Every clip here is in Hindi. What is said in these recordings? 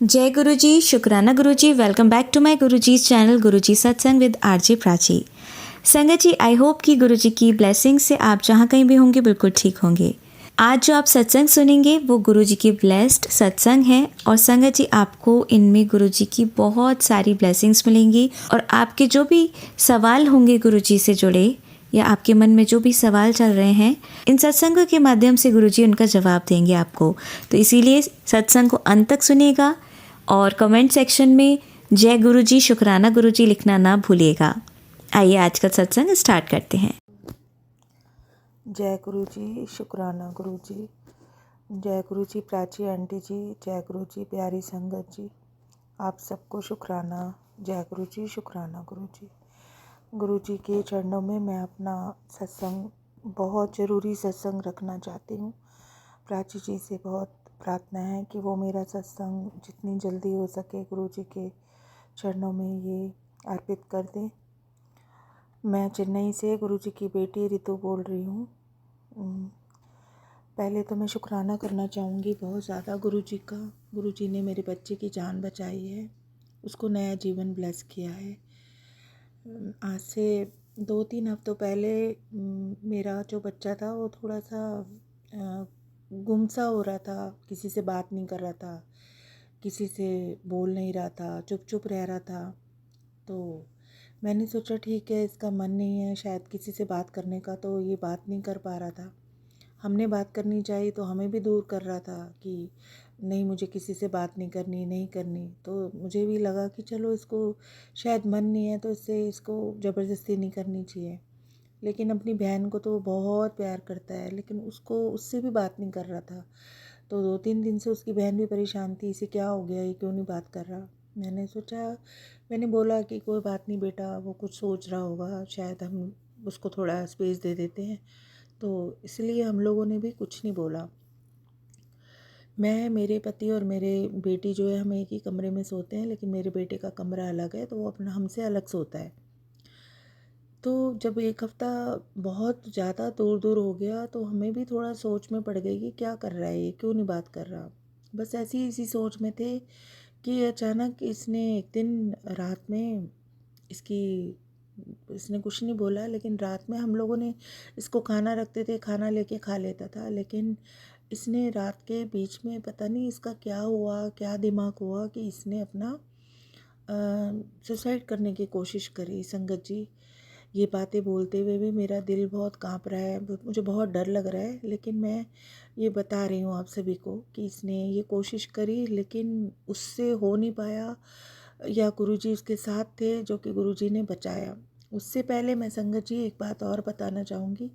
जय गुरु जी, शुक्राना गुरु जी। Welcome back to my Guru ji channel गुरु जी सत्संग विद आरजे प्राची। संगत जी, आई होप कि गुरु जी की ब्लेसिंग से आप जहाँ कहीं भी होंगे बिल्कुल ठीक होंगे। आज जो आप सत्संग सुनेंगे वो गुरु जी की ब्लेस्ड सत्संग है और संगत जी आपको इनमें गुरु जी की बहुत सारी ब्लेसिंग्स मिलेंगी और आपके जो भी सवाल होंगे गुरु जी से जुड़े या आपके मन में जो भी सवाल चल रहे हैं, इन सत्संगों के माध्यम से गुरुजी उनका जवाब देंगे आपको। तो इसीलिए सत्संग को अंत तक सुनिएगा और कमेंट सेक्शन में जय गुरुजी, शुक्राना गुरुजी लिखना ना भूलिएगा। आइए आज का सत्संग स्टार्ट करते हैं। जय गुरु जी, शुक्राना गुरु जी। जय गुरु जी प्राची आंटी जी, जय गुरु जी प्यारी संगत जी, आप सबको शुक्राना। जय गुरु जी, शुक्राना गुरु जी। गुरु जी के चरणों में मैं अपना सत्संग, बहुत ज़रूरी सत्संग रखना चाहती हूँ। प्राची जी से बहुत प्रार्थना है कि वो मेरा सत्संग जितनी जल्दी हो सके गुरु जी के चरणों में ये अर्पित कर दें। मैं चेन्नई से गुरु जी की बेटी रितु बोल रही हूँ। पहले तो मैं शुक्राना करना चाहूँगी बहुत ज़्यादा गुरु जी का। गुरु जी ने मेरे बच्चे की जान बचाई है, उसको नया जीवन ब्लेस किया है। आज से 2-3 हफ्तों पहले मेरा जो बच्चा था वो थोड़ा सा गुमसा हो रहा था, किसी से बात नहीं कर रहा था, किसी से बोल नहीं रहा था, चुप चुप रह रहा था। तो मैंने सोचा ठीक है, इसका मन नहीं है शायद किसी से बात करने का, तो ये बात नहीं कर पा रहा था। हमने बात करनी चाहिए तो हमें भी दूर कर रहा था कि नहीं, मुझे किसी से बात नहीं करनी। तो मुझे भी लगा कि चलो, इसको शायद मन नहीं है तो इसको ज़बरदस्ती नहीं करनी चाहिए। लेकिन अपनी बहन को तो बहुत प्यार करता है, लेकिन उससे भी बात नहीं कर रहा था। तो 2-3 दिन से उसकी बहन भी परेशान थी, इसे क्या हो गया, ये क्यों नहीं बात कर रहा। मैंने बोला कि कोई बात नहीं बेटा, वो कुछ सोच रहा होगा, शायद हम उसको थोड़ा स्पेस दे देते हैं। तो इसलिए हम लोगों ने भी कुछ नहीं बोला। मैं, मेरे पति और मेरे बेटी जो है, हम एक ही कमरे में सोते हैं, लेकिन मेरे बेटे का कमरा अलग है, तो वो अपना हमसे अलग सोता है। तो जब एक हफ़्ता बहुत ज़्यादा दूर दूर हो गया तो हमें भी थोड़ा सोच में पड़ गई कि क्या कर रहा है ये, क्यों नहीं बात कर रहा। बस ऐसी इसी सोच में थे कि अचानक इसने एक दिन रात में इसकी इसने कुछ नहीं बोला, लेकिन रात में हम लोगों ने इसको खाना रखते थे, खाना लेके खा लेता था। लेकिन इसने रात के बीच में पता नहीं इसका क्या हुआ, क्या दिमाग हुआ कि इसने अपना सुसाइड करने की कोशिश करी। संगत जी, ये बातें बोलते हुए भी मेरा दिल बहुत कांप रहा है, मुझे बहुत डर लग रहा है। लेकिन मैं ये बता रही हूँ आप सभी को कि इसने ये कोशिश करी, लेकिन उससे हो नहीं पाया, या गुरुजी उसके साथ थे जो कि गुरुजी ने बचाया। उससे पहले मैं संगत जी एक बात और बताना चाहूँगी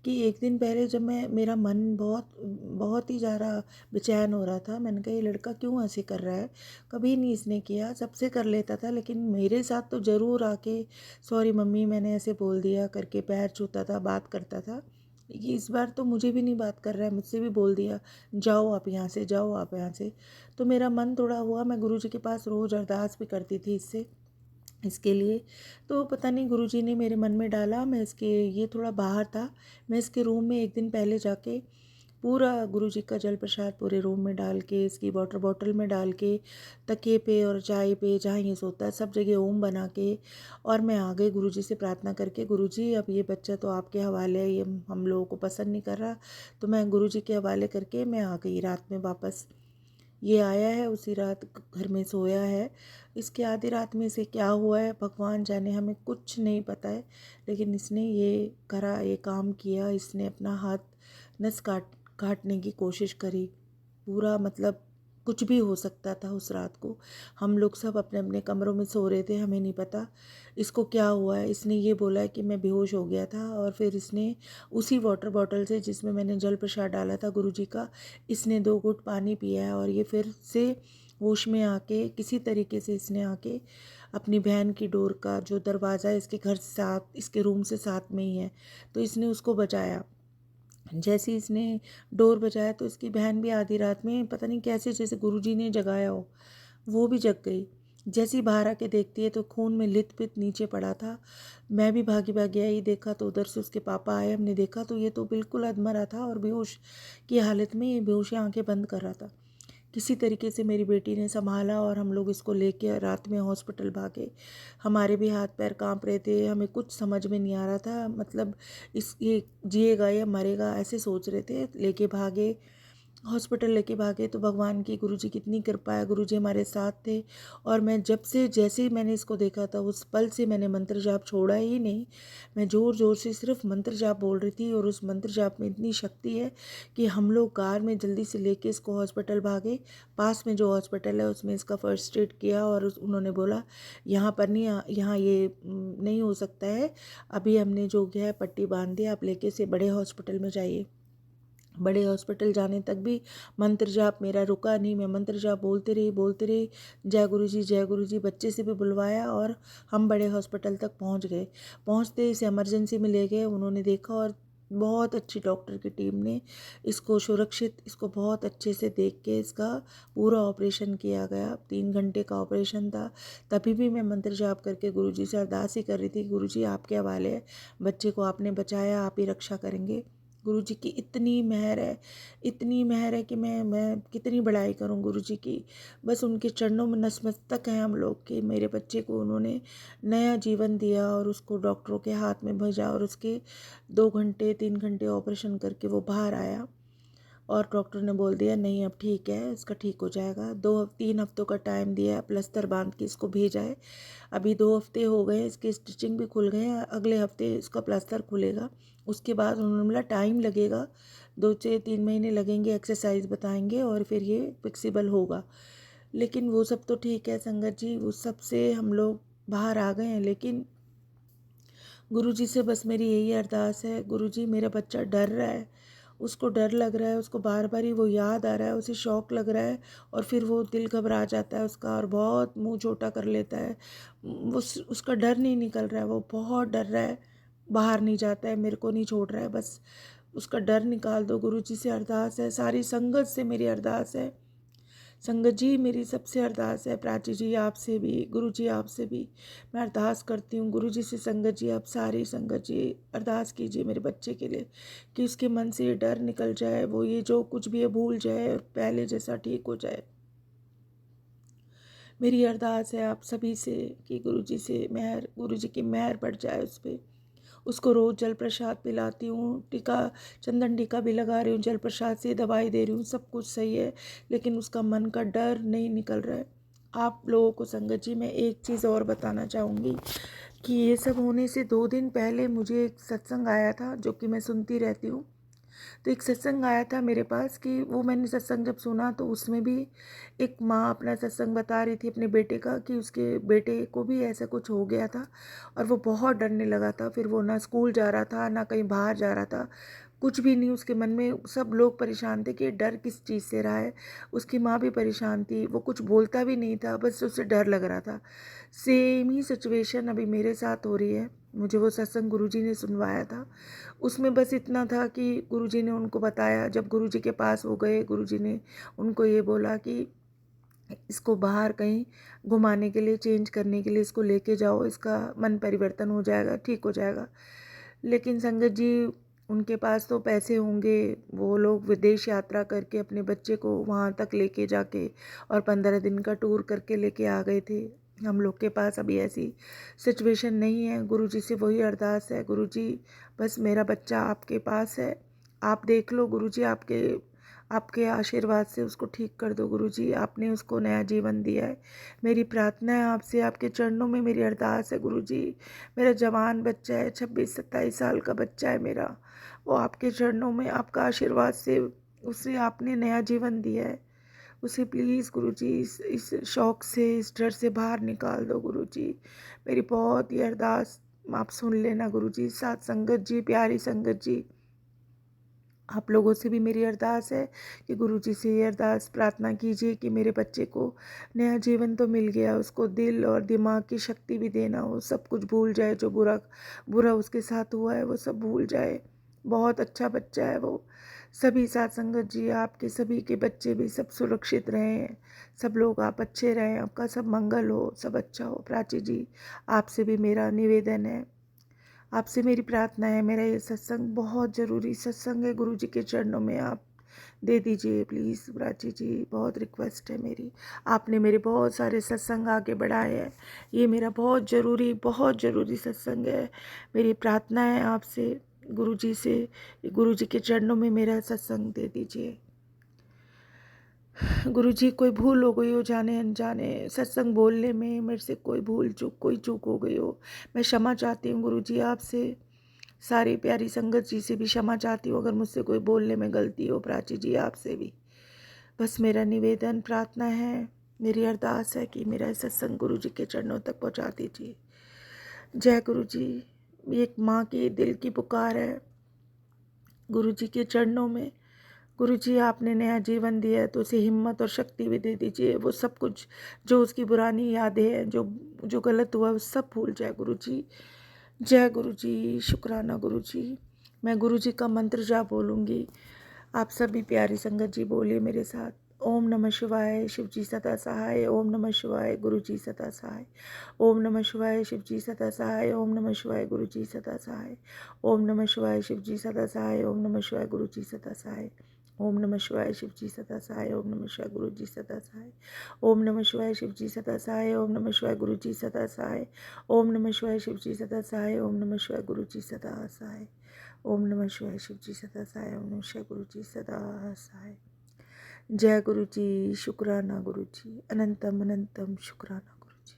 कि एक दिन पहले जब मेरा मन बहुत बहुत ही ज़्यादा बेचैन हो रहा था, मैंने कहा ये लड़का क्यों ऐसे कर रहा है, कभी नहीं इसने किया, सबसे कर लेता था, लेकिन मेरे साथ तो ज़रूर आके सॉरी मम्मी मैंने ऐसे बोल दिया करके पैर छूता था, बात करता था। ये इस बार तो मुझे भी नहीं बात कर रहा है, मुझसे भी बोल दिया जाओ आप यहाँ से, जाओ आप यहाँ से। तो मेरा मन थोड़ा हुआ, मैं गुरुजी के पास रोज़ अरदास भी करती थी इसके लिए। तो पता नहीं गुरुजी ने मेरे मन में डाला, मैं इसके, ये थोड़ा बाहर था, मैं इसके रूम में एक दिन पहले जाके पूरा गुरुजी का जल प्रसाद पूरे रूम में डाल के, इसकी वाटर बॉटल में डाल के, तकिए पे और चाय पे जहाँ ये सोता है सब जगह ओम बना के, और मैं आ गई गुरुजी से प्रार्थना करके, गुरुजी अब ये बच्चा तो आपके हवाले है, ये हम लोगों को पसंद नहीं कर रहा। तो मैं गुरुजी के हवाले करके मैं आ गई रात में वापस। ये आया है, उसी रात घर में सोया है। इसके आधी रात में इसे क्या हुआ है भगवान जाने, हमें कुछ नहीं पता है। लेकिन इसने ये करा, ये काम किया, इसने अपना हाथ नस काटने की कोशिश करी। पूरा मतलब कुछ भी हो सकता था उस रात को। हम लोग सब अपने अपने कमरों में सो रहे थे, हमें नहीं पता इसको क्या हुआ है। इसने ये बोला है कि मैं बेहोश हो गया था, और फिर इसने उसी वाटर बॉटल से जिसमें मैंने जल प्रसाद डाला था गुरुजी का, इसने 2 घूंट पानी पिया है, और ये फिर से होश में आके किसी तरीके से इसने आके अपनी बहन की डोर का जो दरवाज़ा है इसके घर से साथ, इसके रूम से साथ में ही है, तो इसने उसको बचाया। जैसे ही इसने डोर बजाया तो इसकी बहन भी आधी रात में पता नहीं कैसे, जैसे गुरुजी ने जगाया हो, वो भी जग गई। जैसे ही बाहर आके देखती है तो खून में लित-पित नीचे पड़ा था। मैं भी भागी भागी आई, देखा तो उधर से उसके पापा आए, हमने देखा तो ये तो बिल्कुल अधमरा था और बेहोश की हालत में, ये बेहोशी आंखें बंद कर रहा था। किसी तरीके से मेरी बेटी ने संभाला और हम लोग इसको लेके रात में हॉस्पिटल भागे। हमारे भी हाथ पैर कांप रहे थे, हमें कुछ समझ में नहीं आ रहा था, मतलब ये जिएगा या मरेगा ऐसे सोच रहे थे। लेके भागे, हॉस्पिटल लेके भागे तो भगवान की, गुरुजी कितनी कृपा है, गुरुजी हमारे साथ थे। और मैं जैसे ही मैंने इसको देखा था उस पल से मैंने मंत्र जाप छोड़ा ही नहीं। मैं ज़ोर ज़ोर से सिर्फ मंत्र जाप बोल रही थी और उस मंत्र जाप में इतनी शक्ति है कि हम लोग कार में जल्दी से लेके इसको हॉस्पिटल भागे। पास में जो हॉस्पिटल है उसमें इसका फर्स्ट एड किया और उन्होंने बोला यहाँ पर नहीं, यहाँ ये नहीं हो सकता है, अभी हमने जो किया है पट्टी बांध दी, आप लेके इसे बड़े हॉस्पिटल में जाइए। बड़े हॉस्पिटल जाने तक भी मंत्र जाप मेरा रुका नहीं। मैं मंत्र जाप बोलते रही, जय गुरु जी बच्चे से भी बुलवाया और हम बड़े हॉस्पिटल तक पहुंच गए। पहुंचते इसे इमरजेंसी में ले गए, उन्होंने देखा और बहुत अच्छी डॉक्टर की टीम ने इसको सुरक्षित, इसको बहुत अच्छे से देख के इसका पूरा ऑपरेशन किया गया। 3 घंटे का ऑपरेशन था। तभी भी मैं मंत्र जाप करके गुरुजी से अरदास ही कर रही थी, गुरुजी आपके हवाले है, बच्चे को आपने बचाया, आप ही रक्षा करेंगे। गुरुजी की इतनी महर है कि मैं कितनी बड़ाई करूं गुरुजी की। बस उनके चरणों में नतमस्तक हैं हम लोग कि मेरे बच्चे को उन्होंने नया जीवन दिया और उसको डॉक्टरों के हाथ में भेजा और उसके 2 घंटे 3 घंटे ऑपरेशन करके वो बाहर आया और डॉक्टर ने बोल दिया नहीं अब ठीक है, इसका ठीक हो जाएगा। 2-3 हफ्तों का टाइम दिया है, प्लस्तर बांध के इसको भेजा है। अभी 2 हफ्ते हो गए, इसके स्टिचिंग भी खुल गए हैं, अगले हफ्ते इसका प्लस्तर खुलेगा। उसके बाद उन्होंने बोला टाइम लगेगा, 2 से 3 महीने लगेंगे, एक्सरसाइज बताएंगे और फिर ये फिक्सिबल होगा। लेकिन वो सब तो ठीक है संगत जी, उस सब से हम लोग बाहर आ गए हैं। लेकिन गुरुजी से बस मेरी यही अरदास है, गुरुजी मेरा बच्चा डर रहा है, उसको डर लग रहा है, उसको बार बार ही वो याद आ रहा है, उसे शौक लग रहा है और फिर वो दिल घबरा जाता है उसका और बहुत मुंह छोटा कर लेता है। उसका डर नहीं निकल रहा है, वो बहुत डर रहा है, बाहर नहीं जाता है, मेरे को नहीं छोड़ रहा है। बस उसका डर निकाल दो, गुरुजी से अरदास है, सारी संगत से मेरी अरदास है। संगत जी मेरी सबसे अरदास है, प्राची जी आपसे भी, गुरु जी आपसे भी मैं अरदास करती हूँ। गुरु जी से संगत जी, आप सारी संगत जी अरदास कीजिए मेरे बच्चे के लिए कि उसके मन से ये डर निकल जाए, वो ये जो कुछ भी है भूल जाए और पहले जैसा ठीक हो जाए। मेरी अरदास है आप सभी से कि गुरु जी की मेहर बढ़ जाए उस पर। उसको रोज़ जल प्रसाद पिलाती हूँ, टीका, चंदन टीका भी लगा रही हूँ, जल प्रसाद से दवाई दे रही हूँ, सब कुछ सही है। लेकिन उसका मन का डर नहीं निकल रहा है। आप लोगों को संगत जी मैं एक चीज़ और बताना चाहूँगी कि ये सब होने से 2 दिन पहले मुझे एक सत्संग आया था जो कि मैं सुनती रहती हूँ। तो एक सत्संग आया था मेरे पास कि वो मैंने सत्संग जब सुना तो उसमें भी एक माँ अपना सत्संग बता रही थी अपने बेटे का कि उसके बेटे को भी ऐसा कुछ हो गया था और वो बहुत डरने लगा था। फिर वो ना स्कूल जा रहा था ना कहीं बाहर जा रहा था, कुछ भी नहीं उसके मन में। सब लोग परेशान थे कि डर किस चीज़ से रहा है। उसकी माँ भी परेशान थी, वो कुछ बोलता भी नहीं था, बस उसे डर लग रहा था। सेम ही सिचुएशन अभी मेरे साथ हो रही है। मुझे वो सत्संग गुरुजी ने सुनवाया था, उसमें बस इतना था कि गुरुजी ने उनको बताया, जब गुरुजी के पास वो गए, गुरुजी ने उनको ये बोला कि इसको बाहर कहीं घुमाने के लिए, चेंज करने के लिए इसको लेके जाओ, इसका मन परिवर्तन हो जाएगा, ठीक हो जाएगा। लेकिन संगत जी उनके पास तो पैसे होंगे, वो लोग विदेश यात्रा करके अपने बच्चे को वहाँ तक लेके जाके और 15 दिन का टूर करके लेके आ गए थे। हम लोग के पास अभी ऐसी सिचुएशन नहीं है। गुरुजी से वही अरदास है, गुरुजी बस मेरा बच्चा आपके पास है, आप देख लो गुरुजी, आपके आपके आशीर्वाद से उसको ठीक कर दो गुरुजी, आपने उसको नया जीवन दिया है। मेरी प्रार्थना है आपसे, आपके चरणों में मेरी अरदास है गुरुजी। मेरा जवान बच्चा है, 26-27 साल का बच्चा है मेरा, वो आपके चरणों में आपका आशीर्वाद से उसे आपने नया जीवन दिया है। उसे प्लीज़ गुरुजी इस शौक से, इस डर से बाहर निकाल दो गुरुजी। मेरी बहुत ही अरदास आप सुन लेना गुरुजी। साथ संगत जी, प्यारी संगत जी, आप लोगों से भी मेरी अरदास है कि गुरुजी से ये अरदास प्रार्थना कीजिए कि मेरे बच्चे को नया जीवन तो मिल गया, उसको दिल और दिमाग की शक्ति भी देना, वो सब कुछ भूल जाए, जो बुरा बुरा उसके साथ हुआ है वो सब भूल जाए। बहुत अच्छा बच्चा है वो। सभी साथ संगत जी, आपके सभी के बच्चे भी सब सुरक्षित रहें, सब लोग आप अच्छे रहें, आपका सब मंगल हो, सब अच्छा हो। प्राची जी आपसे भी मेरा निवेदन है, आपसे मेरी प्रार्थना है, मेरा ये सत्संग बहुत ज़रूरी सत्संग है, गुरु जी के चरणों में आप दे दीजिए प्लीज़ प्राची जी, बहुत रिक्वेस्ट है मेरी। आपने मेरे बहुत सारे सत्संग आगे बढ़ाए हैं, ये मेरा बहुत ज़रूरी सत्संग है। मेरी प्रार्थना है आपसे, गुरु जी से, गुरु जी के चरणों में मेरा सत्संग दे दीजिए। गुरु जी, कोई भूल हो गई हो जाने अनजाने सत्संग बोलने में, मेरे से कोई चूक हो गई हो, मैं क्षमा चाहती हूँ गुरु जी आपसे। सारी प्यारी संगत जी से भी क्षमा चाहती हूँ अगर मुझसे कोई बोलने में गलती हो, प्राची जी आपसे भी। बस मेरा निवेदन प्रार्थना है, मेरी अरदास है कि मेरा सत्संग गुरु जी के चरणों तक पहुँचा दीजिए। जय गुरु जी। एक माँ की दिल की पुकार है गुरु जी के चरणों में। गुरु जी, आपने नया जीवन दिया है तो उसे हिम्मत और शक्ति भी दे दीजिए। वो सब कुछ जो उसकी पुरानी यादें हैं, जो जो गलत हुआ, वो सब भूल जाए गुरु जी। जय गुरु जी, शुक्राना गुरु जी। मैं गुरु जी का मंत्र जाप बोलूँगी, आप सभी प्यारी संगत जी बोलिए मेरे साथ। ओम नमः शिवाय, शिव जी सदा सहाय। ओम नमः शिवाय, गुरु जी सदा सहाय। ओम नमः शिवाय, शिव जी सदा सहाय। ओम नमः शिवाय, गुरु जी सदा सहाय। ओम नमः शिवाय, शिव जी सदा सहाय। ओम नमः शिवाय, गुरु जी सदा सहाय। ओम नमः शिवाय, शिव जी सदा सहाय। ओम नमः शिवाय, गुरु जी सदा सहाय। ओम नमः शिवाय, शिव जी सदा सहाय। ओम नमः शिवाय, गुरु जी सदा सहाय। ओम नमः शिवाय, शिव जी सदा सहाय। ओम नमः शिवाय, गुरु जी सदा सहाय। ओम नमः शिवाय, शिव जी सदा सहाय। ओम नमः शिवाय, गुरु जी सदा सहाय। जय गुरु जी, शुक्राना गुरु जी, अनंतम अनंतम शुक्राना गुरु जी।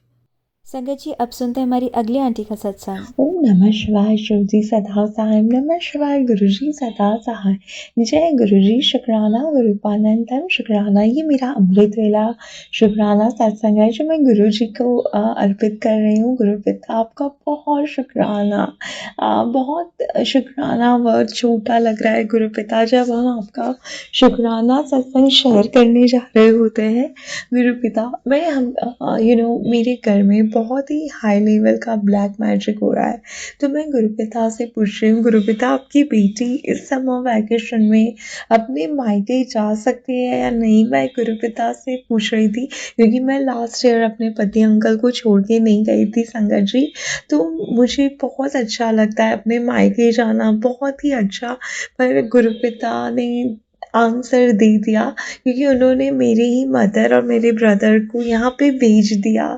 संगत जी, अब सुनते हैं हमारी अगली आंटी का सत्संग। ओम नमः शिवाय, शिव जी सदा सहाय। नमः शिवाय, गुरु जी सदा सहाय। जय गुरु जी, शुक्राना गुरुपानंदम शुक्राना। ये मेरा अमृत वेला शुक्राना सत्संग है जो मैं गुरु जी को अर्पित कर रही हूँ। गुरु पिता आपका बहुत शुक्राना। बहुत शुक्राना वर्ड छोटा लग रहा है गुरु पिता, जब हम आपका शुक्राना सत्संग शेयर करने जा रहे होते हैं। गुरु पिता, मेरे घर में बहुत ही हाई लेवल का ब्लैक मैजिक हो रहा है, तो मैं गुरु पिता से पूछ रही हूँ, गुरु पिता आपकी बेटी इस समर वैकेशन में अपने मायके जा सकती है या नहीं। मैं गुरु पिता से पूछ रही थी क्योंकि मैं लास्ट ईयर अपने पति अंकल को छोड़ के नहीं गई थी संगत जी, तो मुझे बहुत अच्छा लगता है अपने मायके जाना, बहुत ही अच्छा। पर गुरु पिता ने आंसर दे दिया क्योंकि उन्होंने मेरे ही मदर और मेरे ब्रदर को यहाँ पे भेज दिया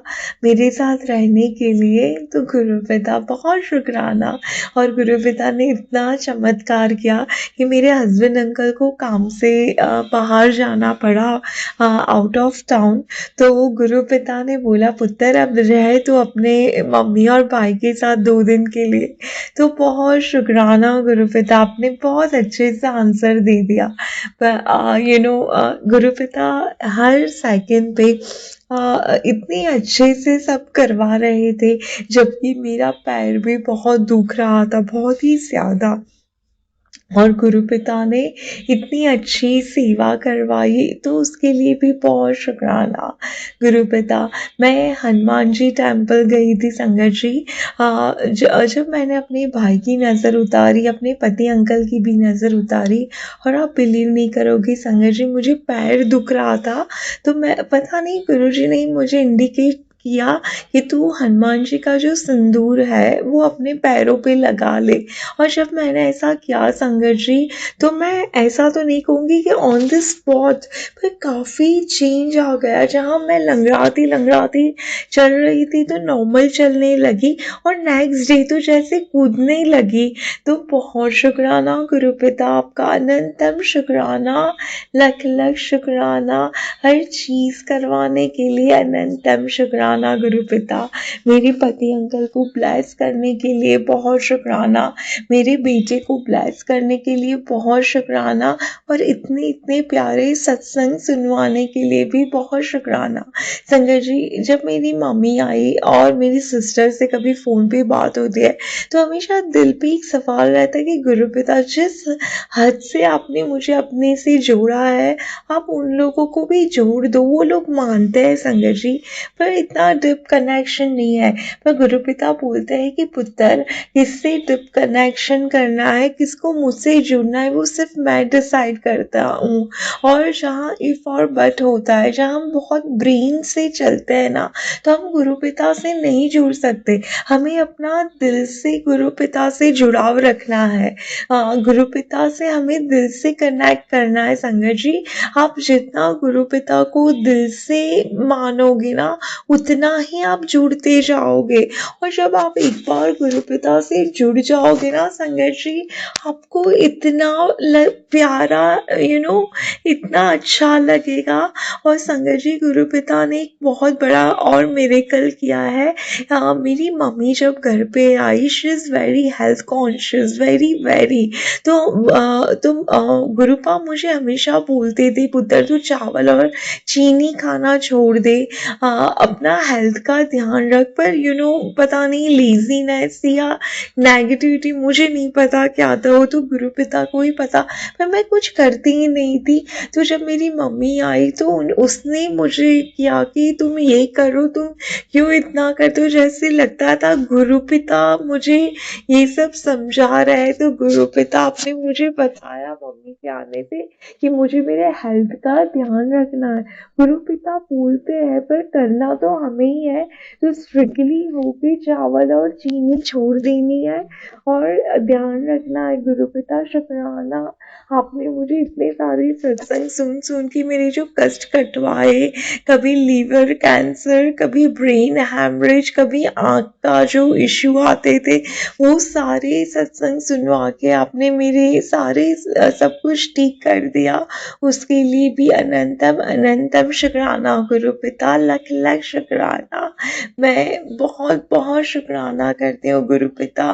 मेरे साथ रहने के लिए। तो गुरु पिता बहुत शुक्राना। और गुरु पिता ने इतना चमत्कार किया कि मेरे हस्बैंड अंकल को काम से बाहर जाना पड़ा, आउट ऑफ टाउन। तो गुरु पिता ने बोला, पुत्र अब रहे तो अपने मम्मी और भाई के साथ 2 दिन के लिए। तो बहुत शुक्राना गुरु पिता, आपने बहुत अच्छे से आंसर दे दिया। गुरु पिता हर सेकंड पे इतने अच्छे से सब करवा रहे थे, जबकि मेरा पैर भी बहुत दुख रहा था, बहुत ही ज़्यादा। और गुरु पिता ने इतनी अच्छी सेवा करवाई, तो उसके लिए भी बहुत शुक्राना गुरु पिता। मैं हनुमान जी टेम्पल गई थी संगत जी। जब मैंने अपने भाई की नज़र उतारी, अपने पति अंकल की भी नज़र उतारी, और आप बिलीव नहीं करोगे संगत जी, मुझे पैर दुख रहा था। तो मैं पता नहीं गुरुजी ने मुझे इंडिकेट किया कि तू हनुमान जी का जो सिंदूर है वो अपने पैरों पे लगा ले। और जब मैंने ऐसा किया संगत जी, तो मैं ऐसा तो नहीं कहूँगी कि ऑन द स्पॉट, पर काफ़ी चेंज आ गया। जहाँ मैं लंगड़ाती चल रही थी तो नॉर्मल चलने लगी, और नेक्स्ट डे तो जैसे कूदने लगी। तो बहुत शुक्राना गुरु पिता आपका, अनंतम शुक्राना, लख लख शुक्राना। हर चीज़ करवाने के लिए अनंतम शुक्राना गुरु पिता। मेरे पति अंकल को ब्लेस करने के लिए बहुत शुक्राना, मेरे बेटे को ब्लेस करने के लिए बहुत शुक्राना, और इतने इतने प्यारे सत्संग सुनवाने के लिए भी बहुत शुक्राना। संगत जी, जब मेरी मम्मी आई और मेरी सिस्टर से कभी फ़ोन पे बात होती है, तो हमेशा दिल पे एक सवाल रहता है कि गुरु पिता, जिस हद से आपने मुझे अपने से जोड़ा है, आप उन लोगों को भी जोड़ दो। वो लोग मानते हैं संगत जी, पर इतना इतना डीप कनेक्शन नहीं है, पर गुरुपिता बोलते हैं कि पुत्र, किससे डीप कनेक्शन करना है, किसको मुझसे जुड़ना है, वो सिर्फ मैं डिसाइड करता हूँ। और जहाँ इफ और बट होता है, जहाँ हम बहुत ब्रेन से चलते हैं ना, तो हम गुरुपिता से नहीं जुड़ सकते। हमें अपना दिल से गुरुपिता से जुड़ाव रखना है। गुरुपिता से हमें दिल से कनेक्ट करना है संगत जी। आप जितना गुरुपिता को दिल से मानोगे ना, उतना ही आप जुड़ते जाओगे। और जब आप एक बार गुरुपिता से जुड़ जाओगे ना संगत जी, आपको इतना प्यारा इतना अच्छा लगेगा। और संगत जी, गुरुपिता ने एक बहुत बड़ा और मिरेकल किया है। मेरी मम्मी जब घर पे आई, she is very health conscious, very very. गुरुपा मुझे हमेशा बोलते थे, पुत्र तू चावल और चीनी खाना छोड़ दे, अपना हेल्थ का ध्यान रख। पर पता नहीं लेजीनेस या नेगेटिविटी, मुझे नहीं पता क्या था, वो तो गुरुपिता को ही पता, पर मैं कुछ करती ही नहीं थी। तो जब मेरी मम्मी आई तो उसने मुझे किया कि तुम ये करो, तुम क्यों इतना करते हो, जैसे लगता था गुरुपिता मुझे ये सब समझा रहा है। तो गुरुपिता आपने मुझे बताया मम्मी के आने से कि मुझे मेरे हेल्थ का ध्यान रखना है। गुरुपिता बोलते हैं पर करना तो हमें ही है। तो स्ट्रिक्टली होके चावल और चीनी छोड़ देनी है और ध्यान रखना है। गुरुपिता शुक्राना, आपने मुझे इतने सारे सत्संग सुन सुन के मेरे जो कष्ट कटवाए, कभी लीवर कैंसर, कभी ब्रेन हैमरेज, कभी आँख का जो इश्यू आते थे, वो सारे सत्संग सुनवा के आपने मेरे सारे सब कुछ ठीक कर दिया। उसके लिए भी अनंतम अनंतम शुक्राना गुरुपिता, लख लख शुक्राना। मैं बहुत बहुत शुक्राना करती हूँ गुरुपिता।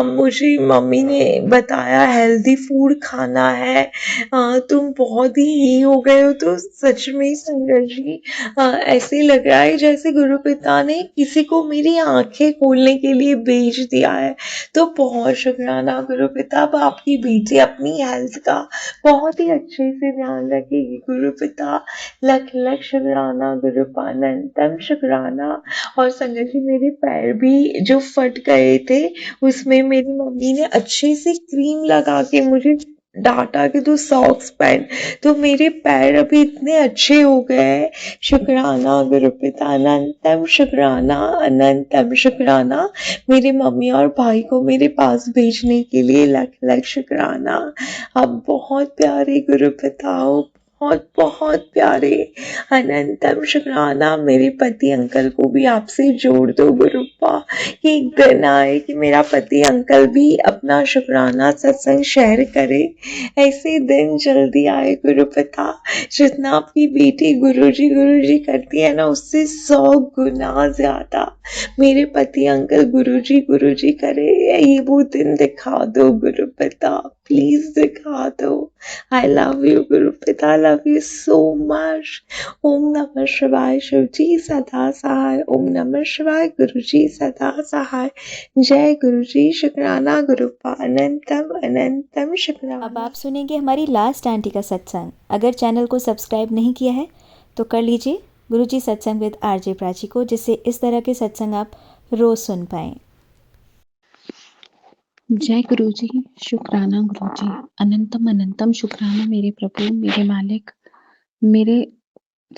मुझे मम्मी ने बताया हेल्दी फूड खाना है। तुम बहुत ही ये हो गए हो, तो सच में संगत जी ऐसे लग रहा है जैसे गुरुपिता ने किसी को मेरी आंखें खोलने के लिए भेज दिया है। तो बहुत शुक्राना गुरुपिता। अब आपकी बेटी अपनी हेल्थ का बहुत ही अच्छे से ध्यान रखेगी गुरुपिता। लख लख शुक्राना गुरुपा, अनंतम शुक्राना। और संगत जी, मेरे पैर भी जो फट गए थे, उसमें मेरी मम्मी ने अच्छी सी क्रीम लगा के मुझे डांटा कि तू सॉक्स पहन, तो मेरे पैर अभी इतने अच्छे हो गए हैं। शुक्राना गुरुपिता, अनंतम शुक्राना, अनंतम शुक्राना। मेरे मम्मी और भाई को मेरे पास भेजने के लिए लख लख शुक्राना। आप बहुत प्यारे गुरुपिता हो, बहुत बहुत प्यारे। अनंतम शुक्राना। मेरे पति अंकल को भी आपसे जोड़ दो गुरुपा, कि एक दिन आए कि मेरा पति अंकल भी अपना शुक्राना सत्संग शेयर करे। ऐसे दिन जल्दी आए गुरुपिता। जितना आपकी बेटी गुरुजी करती है ना, उससे 100 गुना ज्यादा मेरे पति अंकल गुरुजी करे। ये वो दिन दिखा दो गुरुपिता, प्लीज दिखा दो। I love you Gurupita, I love you so much. ओम नमः शिवाय, शिवजी सदा सहाय। ओम नमः शिवाय, गुरुजी सदा सहाय। जय गुरुजी। शुक्राना गुरुपा, अनंतम अनंतम अब शुक्राना। आप सुनेंगे हमारी लास्ट आंटी का सत्संग। अगर चैनल को सब्सक्राइब नहीं किया है तो कर लीजिए गुरुजी सत्संग विद आरजे प्राची को, जिससे इस तरह के सत्संग आप रोज़ सुन पाएँ। जय गुरुजी। शुक्राना गुरुजी, अनंतम अनंतम शुक्राना मेरे प्रभु, मेरे मालिक, मेरे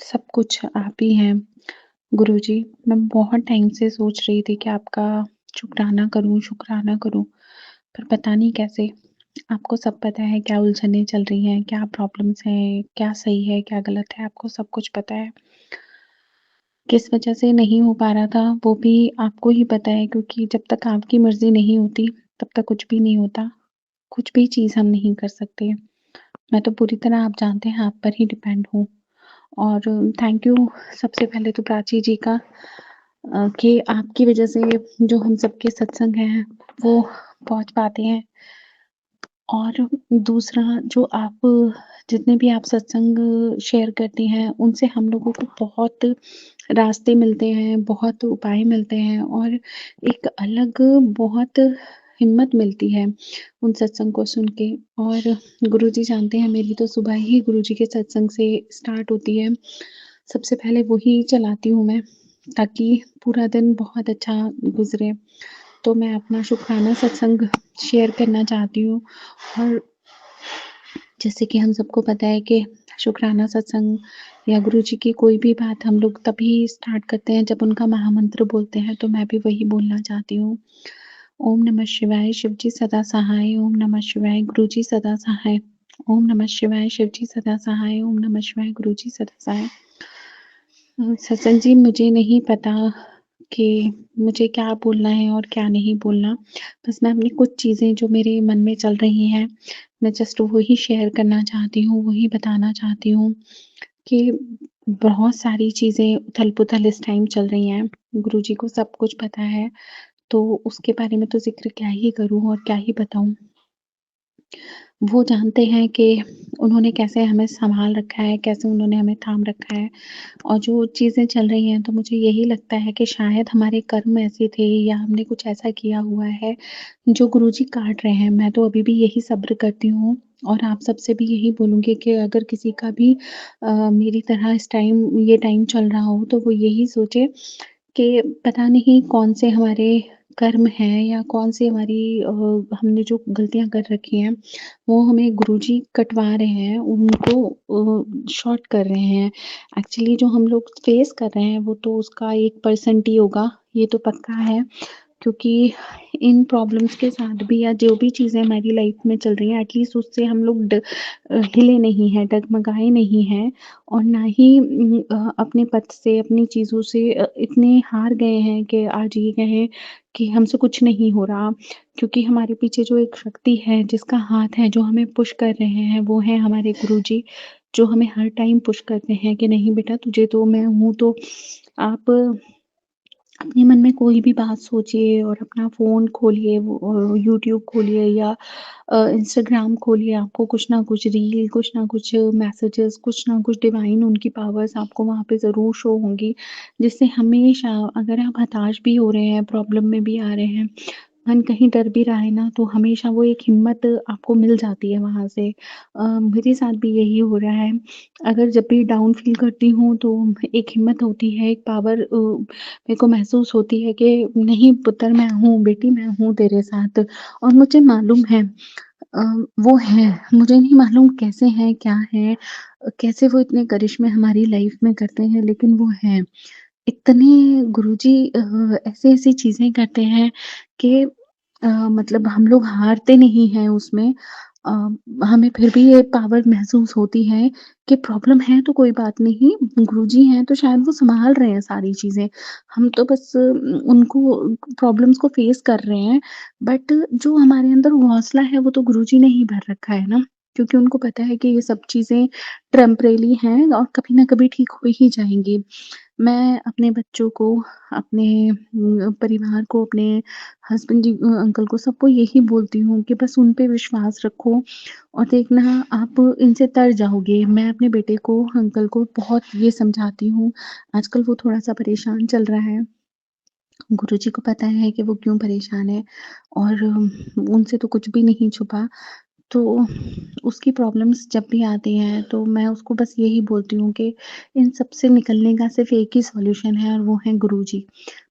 सब कुछ आप ही हैं गुरुजी। मैं बहुत टाइम से सोच रही थी कि आपका शुक्राना करूं, पर पता नहीं कैसे। आपको सब पता है क्या उलझनें चल रही हैं, क्या प्रॉब्लम्स हैं, क्या सही है क्या गलत है, आपको सब कुछ पता है। किस वजह से नहीं हो पा रहा था वो भी आपको ही पता है, क्योंकि जब तक आपकी मर्जी नहीं होती तब तक कुछ भी नहीं होता। कुछ भी चीज़ हम नहीं कर सकते। मैं तो पूरी तरह, आप जानते हैं, आप पर ही डिपेंड हूँ। और थैंक यू सबसे पहले तो प्राची जी का, कि आपकी वजह से जो हम सबके सत्संग हैं वो पहुँच पाते हैं। और दूसरा, जो आप जितने भी आप सत्संग शेयर करती हैं, उनसे हम लोगों को बहुत रास्ते मिलते हैं, बहुत उपाय मिलते हैं और एक अलग बहुत हिम्मत मिलती है उन सत्संग को सुन के। और गुरुजी जानते हैं, मेरी तो सुबह ही गुरुजी के सत्संग से स्टार्ट होती है। सबसे पहले वही चलाती हूँ मैं, ताकि पूरा दिन बहुत अच्छा गुज़रे। तो मैं अपना शुक्राना सत्संग शेयर करना चाहती हूँ और जैसे कि हम सबको पता है कि शुक्राना सत्संग या गुरुजी की कोई भी बात हम लोग तभी स्टार्ट करते हैं जब उनका महामंत्र बोलते हैं, तो मैं भी वही बोलना चाहती हूँ। ओम नमः शिवाय शिवजी सदा सहाय, ओम नमः शिवाय गुरुजी सदा सहाय, ओम नमः शिवाय शिवजी सदा सहाय, ओम नमः शिवाय गुरुजी सदा सहाय। सत्संग जी, मुझे नहीं पता कि मुझे क्या बोलना है और क्या नहीं बोलना। बस मैं अपनी कुछ चीज़ें जो मेरे मन में चल रही हैं, मैं जस्ट वही शेयर करना चाहती हूँ, वही बताना चाहती हूँ कि बहुत सारी चीज़ें उथल-पुथल इस टाइम चल रही हैं। गुरुजी को सब कुछ पता है, तो उसके बारे में तो ज़िक्र क्या ही करूँ और क्या ही बताऊँ। वो जानते हैं कि उन्होंने कैसे हमें सँभाल रखा है, कैसे उन्होंने हमें थाम रखा है। और जो चीज़ें चल रही हैं, तो मुझे यही लगता है कि शायद हमारे कर्म ऐसे थे या हमने कुछ ऐसा किया हुआ है, जो गुरुजी काट रहे हैं। मैं तो अभी भी यही सब्र करती हूँ और आप सबसे भी यही बोलूँगी कि अगर किसी का भी मेरी तरह इस टाइम ये टाइम चल रहा हो, तो वो यही सोचे कि पता नहीं कौन से हमारे कर्म हैं या कौन सी हमारी हमने जो गलतियाँ कर रखी हैं, वो हमें गुरुजी कटवा रहे हैं, उनको शॉर्ट कर रहे हैं। एक्चुअली जो हम लोग फेस कर रहे हैं, वो तो उसका 1% ही होगा, ये तो पक्का है। क्योंकि इन प्रॉब्लम्स के साथ भी या जो भी चीज़ें हमारी लाइफ में चल रही हैं, एटलीस्ट उससे हम लोग हिले नहीं हैं, डगमगाए नहीं हैं और ना ही अपने पथ से, अपनी चीज़ों से इतने हार गए हैं कि आज ये कहें कि हमसे कुछ नहीं हो रहा। क्योंकि हमारे पीछे जो एक शक्ति है, जिसका हाथ है, जो हमें पुश कर रहे हैं, वो हैं हमारे गुरुजी, जो हमें हर टाइम पुश करते हैं कि नहीं बेटा तुझे तो मैं हूँ। तो आप अपने मन में कोई भी बात सोचिए और अपना फ़ोन खोलिए वो यूट्यूब खोलिए या इंस्टाग्राम खोलिए, आपको कुछ ना कुछ रील, कुछ ना कुछ मैसेजेस, कुछ ना कुछ डिवाइन उनकी पावर्स आपको वहाँ पे ज़रूर शो होंगी, जिससे हमेशा अगर आप हताश भी हो रहे हैं, प्रॉब्लम में भी आ रहे हैं, मन कहीं डर भी रहा है ना, तो हमेशा वो एक हिम्मत आपको मिल जाती है वहाँ से। मेरे साथ भी यही हो रहा है। अगर जब भी डाउन फ़ील करती हूँ, तो एक हिम्मत होती है, एक पावर मेरे को महसूस होती है कि नहीं पुत्र मैं हूँ, बेटी मैं हूँ तेरे साथ और मुझे मालूम है अ, वो हैं। मुझे नहीं मालूम कैसे हैं, क्या हैं, कैसे वो इतने करिश्मे हमारी लाइफ़ में करते हैं, लेकिन वो हैं। इतने गुरुजी ऐसी-ऐसी चीज़ें करते हैं कि मतलब हम लोग हारते नहीं हैं उसमें। अ, हमें फिर भी ये पावर महसूस होती है कि प्रॉब्लम है तो कोई बात नहीं, गुरुजी हैं तो शायद वो सँभाल रहे हैं सारी चीज़ें। हम तो बस उनको प्रॉब्लम्स को फ़ेस कर रहे हैं, बट जो हमारे अंदर हौसला है वो तो गुरुजी ने ही भर रखा है ना, क्योंकि उनको पता है कि ये सब चीज़ें टेम्परेरी हैं और कभी ना कभी ठीक हो ही जाएँगी। मैं अपने बच्चों को, अपने परिवार को, अपने हस्बैंड जी अंकल को सबको यही बोलती हूँ कि बस उन पे विश्वास रखो और देखना आप इनसे तर जाओगे। मैं अपने बेटे को, अंकल को बहुत ये समझाती हूँ। आजकल वो थोड़ा-सा परेशान चल रहा है। गुरुजी को पता है कि वो क्यों परेशान है और उनसे तो कुछ भी नहीं छुपा। तो उसकी प्रॉब्लम्स जब भी आती हैं, तो मैं उसको बस यही बोलती हूँ कि इन सब से निकलने का सिर्फ़ एक ही सॉल्यूशन है और वो हैं गुरुजी।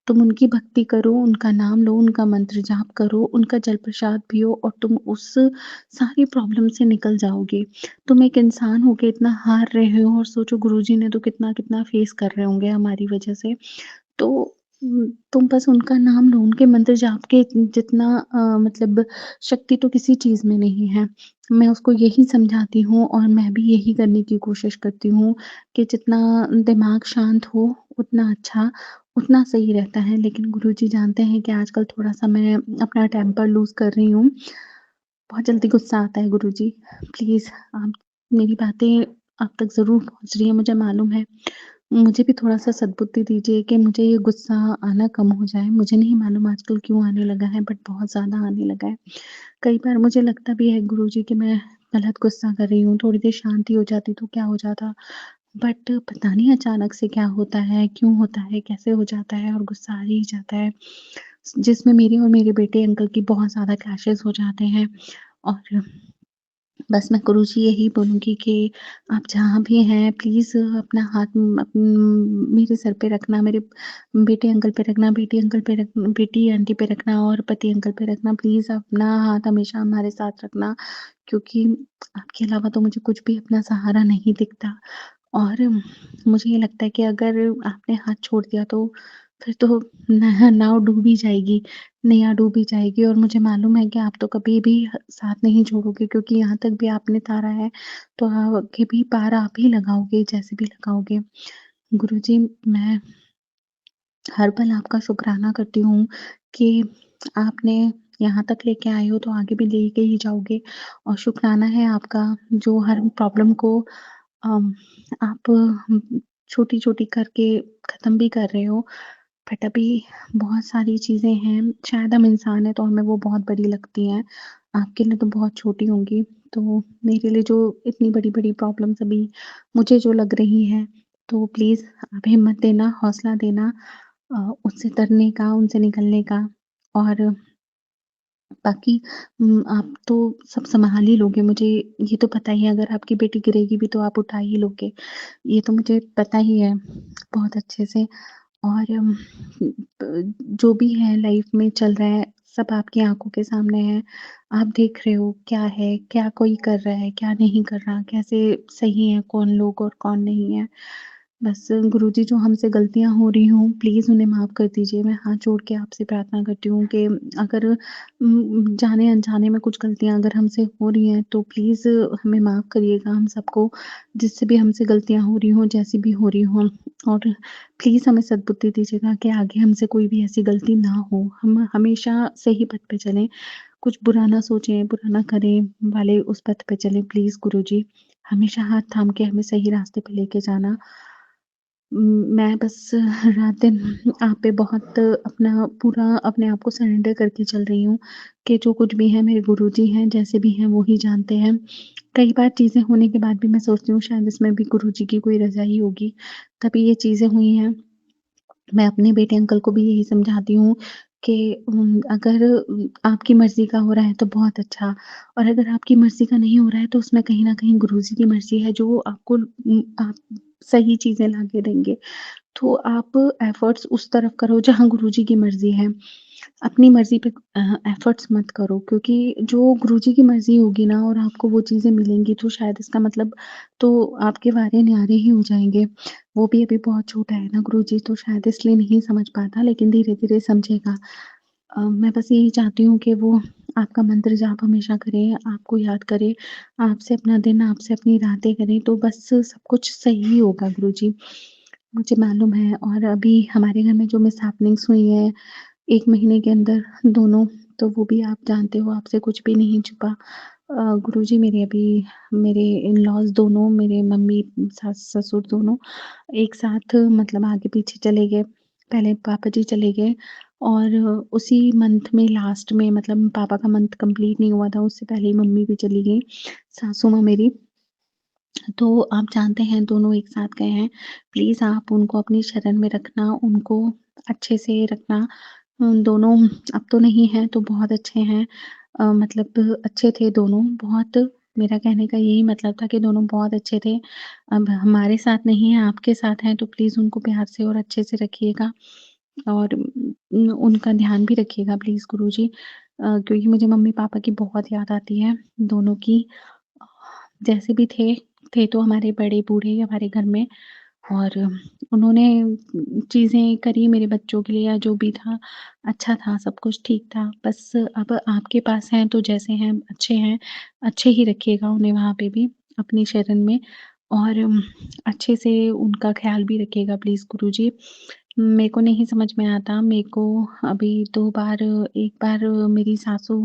तुम उनकी भक्ति करो, उनका नाम लो, उनका मंत्र जाप करो, उनका जल प्रसाद पियो और तुम उस सारी प्रॉब्लम से निकल जाओगे। तुम एक इंसान हो के इतना हार रहे हो और सोचो गुरुजी ने तो कितना-कितना फ़ेस कर रहे होंगे हमारी वज़ह से। तो तुम बस उनका नाम लो, उनके मंत्र जाप के जितना मतलब शक्ति तो किसी चीज़ में नहीं है। मैं उसको यही समझाती हूँ और मैं भी यही करने की कोशिश करती हूँ कि जितना दिमाग शांत हो, उतना अच्छा, उतना सही रहता है। लेकिन गुरुजी जानते हैं कि आजकल थोड़ा-सा मैं अपना टेम्पर लूज़ कर रही हूँ। बहुत जल्दी गुस्सा आता है गुरुजी। प्लीज़ आप मेरी बातें आप तक ज़रूर पहुँच रही हैं, मुझे मालूम है। मुझे भी थोड़ा-सा सद्बुद्धि दीजिए कि मुझे ये गुस्सा आना कम हो जाए। मुझे नहीं मालूम आजकल क्यों आने लगा है, बट बहुत ज़्यादा आने लगा है। कई बार मुझे लगता भी है गुरुजी कि मैं गलत गुस्सा कर रही हूँ, थोड़ी देर शांति हो जाती तो क्या हो जाता। बट पता नहीं अचानक से क्या होता है, क्यों होता है, कैसे हो जाता है और गुस्सा आ ही जाता है। जिसमें मेरे और मेरे बेटे अंकल की बहुत ज़्यादा क्लैशेज़ हो जाते हैं और बस मैं गुरुजी यही बोलूँगी कि आप जहाँ भी हैं प्लीज़ अपना हाथ मेरे सर पे रखना, मेरे बेटे अंकल पे रखना, बेटी अंकल पे रख बेटी आंटी पे रखना और पति अंकल पे रखना। प्लीज़ अपना हाथ हमेशा हमारे साथ रखना, क्योंकि आपके अलावा तो मुझे कुछ भी अपना सहारा नहीं दिखता। और मुझे ये लगता है कि अगर आपने हाथ छोड़ दिया तो फिर तो नाव डूब ही जाएगी, नैया डूब ही जाएगी, और मुझे मालूम है कि आप तो कभी भी साथ नहीं छोड़ोगे, क्योंकि यहाँ तक भी आपने तारा है, तो आगे भी पार आप ही लगाओगे, जैसे भी लगाओगे। गुरुजी, मैं हर पल आपका शुक्राना करती हूँ कि आपने यहाँ तक लेके आए हो तो आगे भी लेके ही जाओगे, और शुक्राना है आपका जो हर प्रॉब्लम को अम, आप छोटी-छोटी करके ख़त्म भी कर रहे हो। बट अभी बहुत सारी चीज़ें हैं, शायद हम इंसान हैं तो हमें वो बहुत बड़ी लगती हैं, आपके लिए तो बहुत छोटी होंगी। तो मेरे लिए जो इतनी बड़ी-बड़ी प्रॉब्लम्स अभी मुझे जो लग रही हैं, तो प्लीज़ आप हिम्मत देना, हौसला देना उससे डरने का, उनसे निकलने का। और बाकी आप तो सब सँभाल ही लोगे, मुझे ये तो पता ही है, अगर आपकी बेटी गिरेगी भी तो आप उठा ही लोगे। ये तो मुझे पता ही है बहुत अच्छे से। और जो भी है लाइफ़ में चल रहा है, सब आपकी आँखों के सामने है। आप देख रहे हो क्या है, क्या कोई कर रहा है, क्या नहीं कर रहा, कैसे सही है कौन लोग और कौन नहीं है। बस गुरुजी, जो हमसे गलतियाँ हो रही हों प्लीज़ उन्हें माफ़ कर दीजिए। मैं हाथ जोड़ के आपसे प्रार्थना करती हूँ कि अगर जाने-अनजाने में कुछ गलतियाँ अगर हमसे हो रही हैं तो प्लीज़ हमें माफ़ करिएगा हम सबको, जिससे भी हमसे गलतियाँ हो रही हों, जैसी भी हो रही हों। और प्लीज़ हमें सद्बुद्धि दीजिएगा कि आगे हमसे कोई भी ऐसी गलती ना हो। हम हमेशा सही पथ पे चलें, कुछ बुरा ना सोचें, बुरा ना करें वाले उस पथ पे चलें प्लीज़ गुरुजी। हमेशा हाथ थाम के हमें सही रास्ते पे लेके जाना। मैं बस रात-दिन आप पे बहुत अपना पूरा अपने आप को सरेंडर करके चल रही हूँ कि जो कुछ भी है मेरे गुरुजी हैं, जैसे भी हैं वो ही जानते हैं। कई बार चीज़ें होने के बाद भी मैं सोचती हूँ शायद इसमें भी गुरुजी की कोई रज़ा ही होगी, तभी ये चीज़ें हुई हैं। मैं अपने बेटे अंकल को भी यही समझाती हूँ कि अगर आपकी मर्ज़ी का हो रहा है तो बहुत अच्छा, और अगर आपकी मर्ज़ी का नहीं हो रहा है तो उसमें कहीं न कहीं गुरुजी की मर्ज़ी है जो आपको आप सही चीज़ें ला के देंगे। तो आप एफ़र्ट्स उस तरफ करो जहाँ गुरुजी की मर्ज़ी है। अपनी मर्ज़ी पे एफ़र्ट्स मत करो, क्योंकि जो गुरुजी की मर्ज़ी होगी ना और आपको वो चीज़ें मिलेंगी तो शायद इसका मतलब तो आपके वारे न्यारे ही हो जाएँगे। वो भी अभी बहुत छोटा है ना गुरुजी, तो शायद इसलिए नहीं समझ पाता, लेकिन धीरे-धीरे समझेगा। मैं बस यही चाहती हूँ कि वो आपका मंत्र जाप हमेशा करे, आपको याद करे, आपसे अपना दिन, आपसे अपनी रातें करे, तो बस सब कुछ सही होगा गुरुजी। मुझे मालूम है, और अभी हमारे घर में जो मिसहैपनिंग्स हुई हैं 1 महीने के अंदर दोनों, तो वो भी आप जानते हो, आपसे कुछ भी नहीं छुपा। गुरुजी, मेरे इन-लॉज़ दोनों, मेरे मम्मी, सास-ससुर दोनों एक साथ मतलब आगे-पीछे चले गए। पहले पापा जी चले गए, और उसी मंथ में लास्ट में, मतलब पापा का मंथ कंप्लीट नहीं हुआ था, उससे पहले ही मम्मी भी चली गईं, सासू माँ मेरी। तो आप जानते हैं दोनों एक साथ गए हैं। प्लीज़ आप उनको अपनी शरण में रखना, उनको अच्छे से रखना। दोनों अब तो नहीं हैं तो बहुत अच्छे हैं। मतलब अच्छे थे दोनों बहुत। मेरा कहने का यही मतलब था कि दोनों बहुत अच्छे थे। अब हमारे साथ नहीं हैं, आपके साथ हैं, तो प्लीज़ उनको प्यार से और अच्छे से रखिएगा, और उनका ध्यान भी रखिएगा प्लीज़ गुरुजी। क्योंकि मुझे मम्मी-पापा की बहुत याद आती है, दोनों की। जैसे भी थे तो हमारे बड़े बूढ़े हमारे घर में, और उन्होंने चीज़ें करी मेरे बच्चों के लिए, या जो भी था, अच्छा था, सब कुछ ठीक था। बस अब आपके पास हैं तो जैसे हैं अच्छे हैं, अच्छे ही रखिएगा उन्हें वहाँ पे भी, अपनी शरण में, और अच्छे से उनका ख़्याल भी रखिएगा प्लीज़ गुरुजी। मेरे को नहीं समझ में आता, मेरे को अभी 2 बार, एक बार मेरी सासू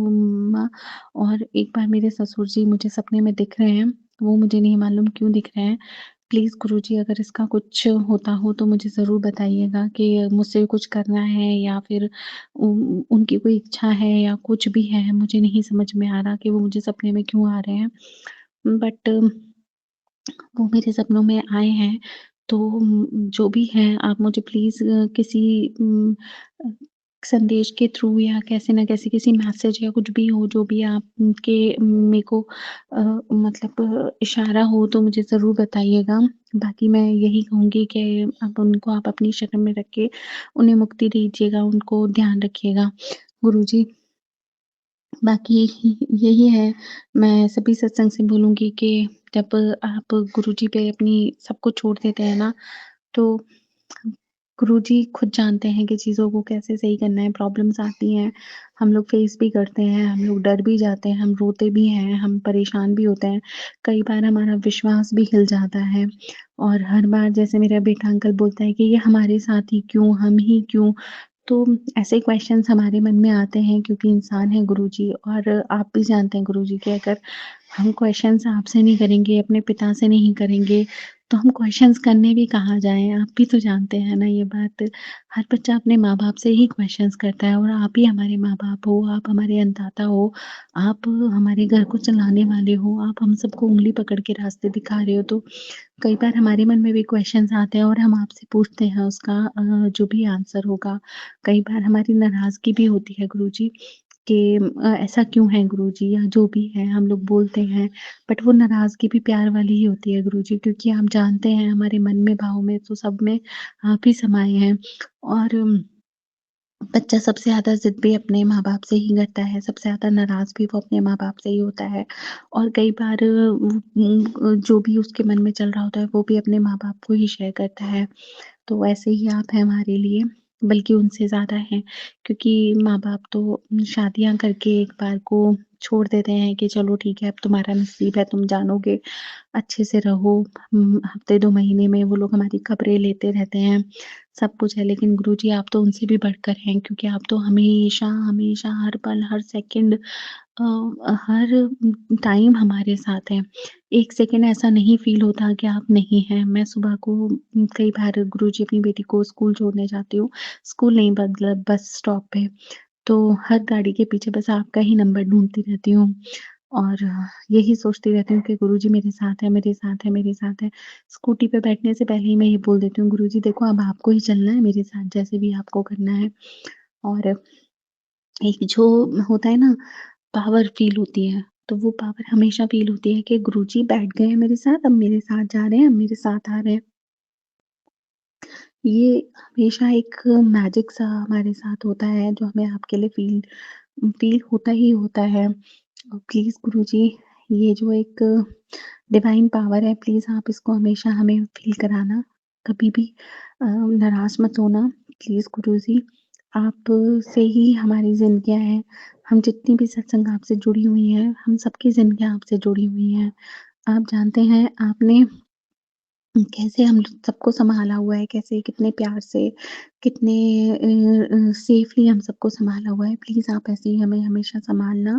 माँ और एक बार मेरे ससुर जी मुझे सपने में दिख रहे हैं, वो मुझे नहीं मालूम क्यों दिख रहे हैं। प्लीज़ गुरुजी, अगर इसका कुछ होता हो तो मुझे ज़रूर बताइएगा कि मुझसे कुछ करना है, या फिर उनकी कोई इच्छा है या कुछ भी है, मुझे नहीं समझ में आ रहा कि वो मुझे सपने में क्यों आ रहे हैं। बट वो मेरे सपनों में आए हैं, तो जो भी है आप मुझे प्लीज़ किसी संदेश के थ्रू या कैसे न कैसे किसी मैसेज या कुछ भी हो, जो भी आपके मेरे को मतलब इशारा हो तो मुझे ज़रूर बताइएगा। बाकी मैं यही कहूँगी कि आप अपनी शरण में रख के उन्हें मुक्ति दीजिएगा, उनको ध्यान रखिएगा। गुरुजी, बाकी यही है, मैं सभी सत्संग से बोलूँगी कि जब आप गुरुजी पे अपनी सब कुछ छोड़ देते हैं ना, तो गुरुजी खुद जानते हैं कि चीज़ों को कैसे सही करना है, प्रॉब्लम्स आती हैं, हम लोग फेस भी करते हैं, हम लोग डर भी जाते हैं, हम रोते भी हैं, हम परेशान भी होते हैं। कई बार हमारा विश्वास भी हिल जाता है और हर बार जैसे मेरा बेटा अंकल बोलता है कि ये हमारे साथ ही क्यों, हम ही क्यों? तो ऐसे क्वेश्चन्स हमारे मन में आते हैं क्योंकि इंसान है गुरुजी, और आप भी जानते हैं गुरुजी कि अगर हम क्वेश्चन्स आपसे नहीं करेंगे, अपने पिता से नहीं करेंगे, तो हम क्वेश्चन्स करने भी कहाँ जाएँ? आप भी तो जानते हैं ना ये बात। हर बच्चा अपने माँ-बाप से ही क्वेश्चन्स करता है और आप ही हमारे माँ-बाप हो, आप हमारे अन्नदाता हो, आप हमारे घर को चलाने वाले हो, आप हम सबको उँगली पकड़ के रास्ते दिखा रहे हो। तो कई बार हमारे मन में भी क्वेश्चन्स आते हैं और हम आपसे पूछते हैं, उसका जो भी आंसर होगा। कई बार हमारी नाराज़गी भी होती है गुरुजी कि ऐसा क्यों है गुरुजी, या जो भी है हम लोग बोलते हैं, बट वो नाराज़गी भी प्यार वाली ही होती है गुरुजी, क्योंकि आप जानते हैं हमारे मन में, भाव में तो सब में आप ही समाए हैं। और बच्चा सबसे ज़्यादा ज़िद भी अपने माँ-बाप से ही करता है, सबसे ज़्यादा नाराज़ भी वो अपने माँ-बाप से ही होता है, और कई बार जो भी उसके मन में चल रहा होता है वो भी अपने माँ-बाप को ही शेयर करता है। तो वैसे ही आप हैं हमारे लिए, बल्कि उनसे ज़्यादा हैं, क्योंकि माँ-बाप तो शादियाँ करके एक बार को छोड़ देते हैं कि चलो ठीक है, अब तुम्हारा नसीब है, तुम जानोगे, अच्छे से रहो। हफ़्ते 2 महीने में वो लोग हमारी खबरें लेते रहते हैं, सब कुछ है। लेकिन गुरुजी, आप तो उनसे भी बढ़कर हैं, क्योंकि आप तो हमेशा, हमेशा, हर पल, हर सेकंड हर टाइम हमारे साथ हैं। 1 सेकंड ऐसा नहीं फ़ील होता कि आप नहीं हैं। मैं सुबह को कई बार गुरुजी अपनी बेटी को स्कूल छोड़ने जाती हूँ। स्कूल नहीं, मतलब बस स्टॉप पे। तो हर गाड़ी के पीछे बस आपका ही नंबर ढूँढती रहती हूँ और यही सोचती रहती हूँ कि गुरुजी मेरे साथ हैं, मेरे साथ हैं, मेरे साथ हैं। स्कूटी पे बैठने से पहले ही मैं ये बोल देती हूँ, गुरुजी देखो अब आपको ही चलना है मेरे साथ, जैसे भी आपको करना है। और एक जो होता है ना, पावर फ़ील होती है, तो वो पावर हमेशा फ़ील होती है कि गुरुजी बैठ गए हैं मेरे साथ, अब मेरे साथ जा रहे हैं, अब मेरे साथ आ रहे हैं। ये हमेशा एक मैजिक सा हमारे साथ होता है, जो हमें आपके लिए फ़ील होता ही होता है। प्लीज़ गुरुजी, ये जो एक डिवाइन पावर है, प्लीज़ आप इसको हमेशा हमें फ़ील कराना, कभी भी नाराज़ मत होना। प्लीज़ गुरुजी, आप से ही हमारी ज़िंदगियाँ हैं। हम जितनी भी सत्संग आपसे जुड़ी हुई हैं, हम सबकी ज़िंदगियाँ आपसे जुड़ी हुई हैं। आप जानते हैं आपने कैसे हम सबको सँभाला हुआ है, कैसे कितने प्यार से, कितने सेफ़ली हम सबको सँभाला हुआ है। प्लीज़ आप ऐसे ही हमें हमेशा सँभालना,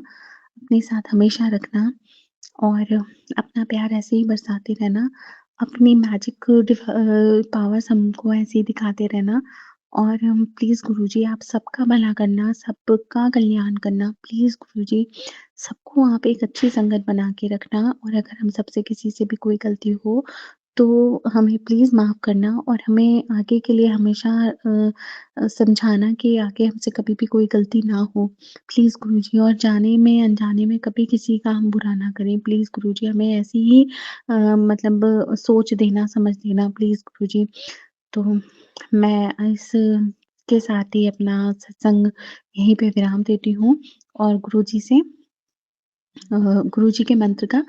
अपने साथ हमेशा रखना और अपना प्यार ऐसे ही बरसाते रहना। अपनी मैजिक पावर्स हमको ऐसे ही दिखाते रहना और प्लीज़ गुरुजी, आप सबका भला करना, सबका कल्याण करना। प्लीज़ गुरुजी, सबको आप एक अच्छी संगत बना के रखना, और अगर हम सबसे किसी से भी कोई गलती हो, तो हमें प्लीज़ माफ़ करना और हमें आगे के लिए हमेशा समझाना कि आगे हमसे कभी भी कोई गलती ना हो। प्लीज़ गुरुजी, और जाने में अनजाने में कभी किसी का हम बुरा ना करें। प्लीज़ गुरुजी, हमें ऐसी ही मतलब सोच देना, समझ देना प्लीज़ गुरुजी। तो मैं इस के साथ ही अपना सत्संग यहीं पे विराम देती हूँ और गुरुजी के मंत्र का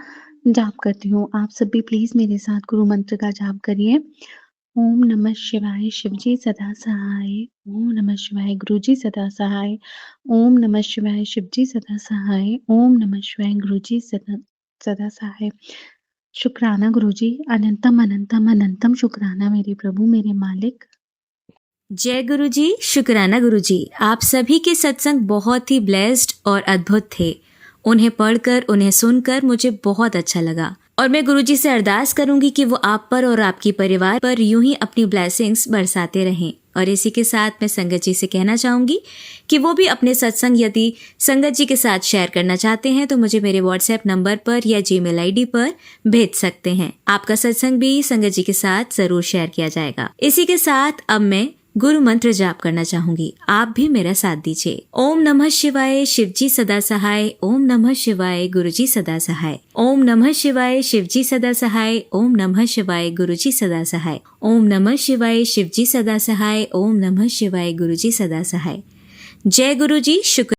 जाप करती हूँ। आप सब भी प्लीज़ मेरे साथ गुरु मंत्र का जाप करिए। ओम नमः शिवाय, शिवजी सदा सहाय। ओम नमः शिवाय, गुरुजी सदा सहाय। ओम नमः शिवाय, शिवजी सदा सहाय। ओम नमः शिवाय, गुरुजी सदा सदा सहाय। शुक्राना गुरुजी, अनंतम अनंतम अनंतम शुक्राना मेरे प्रभु, मेरे मालिक। जय गुरुजी, शुक्राना गुरुजी। आप सभी के सत्संग बहुत ही ब्लेस्ड और अद्भुत थे। उन्हें पढ़कर, उन्हें सुनकर मुझे बहुत अच्छा लगा और मैं गुरुजी से अरदास करूंगी कि वो आप पर और आपकी परिवार पर यूं ही अपनी ब्लेसिंग्स बरसाते रहें। और इसी के साथ मैं संगत जी से कहना चाहूंगी कि वो भी अपने सत्संग यदि संगत जी के साथ शेयर करना चाहते हैं तो मुझे मेरे व्हाट्सएप नंबर पर या जीमेल आईडी पर भेज सकते हैं। आपका सत्संग भी संगत जी के साथ जरूर शेयर किया जाएगा। इसी के साथ अब मैं गुरु मंत्र जाप करना चाहूंगी। आप भी मेरा साथ दीजिए। ओम नमः शिवाय, शिवजी सदा सहाय। ओम नमः शिवाय, गुरुजी सदा सहाय। ओम नमः शिवाय, शिवजी सदा सहाय। ओम नमः शिवाय, गुरुजी सदा सहाय। ओम नमः शिवाय, शिवजी सदा सहाय। ओम नमः शिवाय, गुरुजी सदा सहाय। जय गुरुजी। शुक्र।